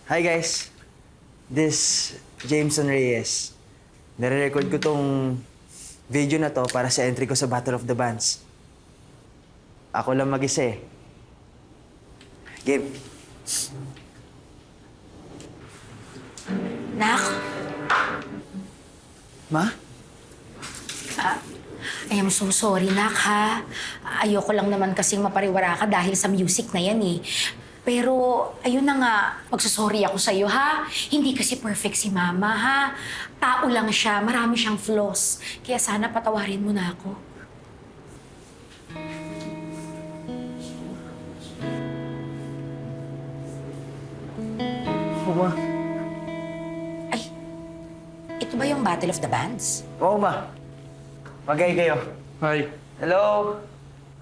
Hi guys, this Jameson Reyes. Nare-record ko tong video na to para sa entry ko sa Battle of the Bands. Ako lang mag-isa eh. Game. Nak? Ma? I am so sorry, Nak, ha? Ayoko lang naman kasing mapariwara ka dahil sa music na yan, eh. Pero, ayun na nga, magsasorry ako sa'yo, ha? Hindi kasi perfect si Mama, ha? Tao lang siya, marami siyang flaws. Kaya sana patawarin mo na ako. Ma? Ay, ito ba yung Battle of the Bands? Oo, Ma. Magay kayo. Hi. Hello?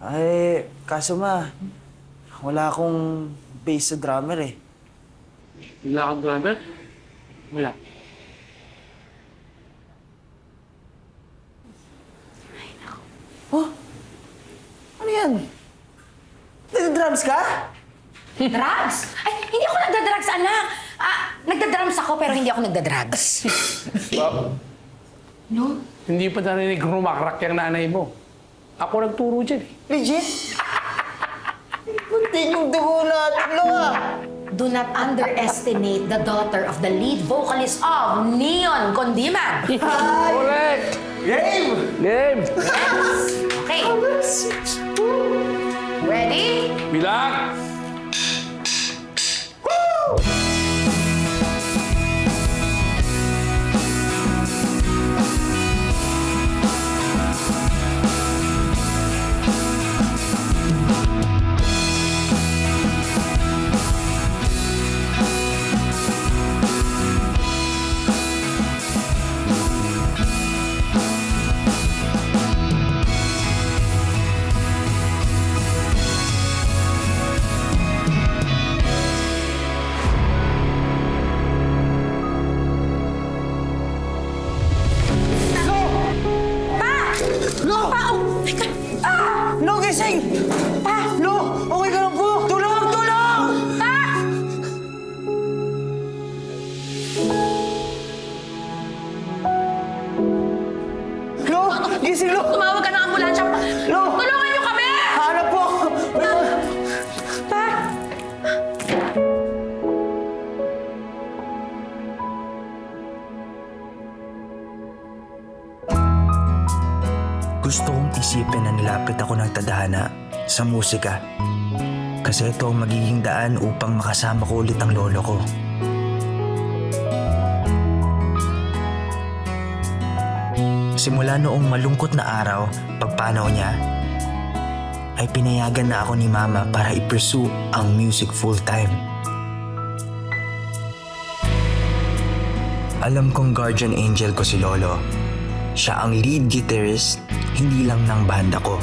Ay, kaso Ma, wala akong bass sa drummer eh. Wala kang driver? Wala. Oh? Ano yan? Nagda-drums ka? Drugs? Ay, hindi ako nagda-drugs, anak! Nagda-drums ako pero hindi ako nagda-drugs. No? Hindi pa narinig rumakrak yung nanay mo. Ako nagturo dyan eh. Legit? Buntin yung dugo natin, no ah! Do not underestimate the daughter of the lead vocalist of Neon Condiman. Correct! Game! Game! Okay. Ready? Bilang! No! Pa! Oh my God! Ah! No, gising! Pa! No! Okay ka lang po! Tulong! Tulong! Pa! Lo! Gising, Lo! Tumawag ka ng ambulansya. Lo! Tulungan niyo kami! Hanap po! Pa! Gusto kong isipin na nilapit ako ng tadhana sa musika. Kasi ito ang magiging daan upang makasama ko ulit ang lolo ko. Simula noong malungkot na araw, pagpanaw niya, ay pinayagan na ako ni Mama para i-pursue ang music full-time. Alam kong guardian angel ko si Lolo. Siya ang lead guitarist, hindi lang ng banda ko,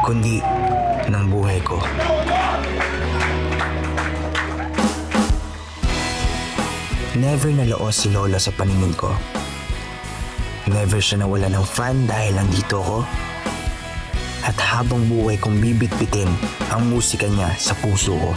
kundi ng buhay ko. Never nalaos si Lola sa paningin ko. Never siya nawala ng fan dahil nandito ko. At habang buhay kong bibitbitin ang musika niya sa puso ko.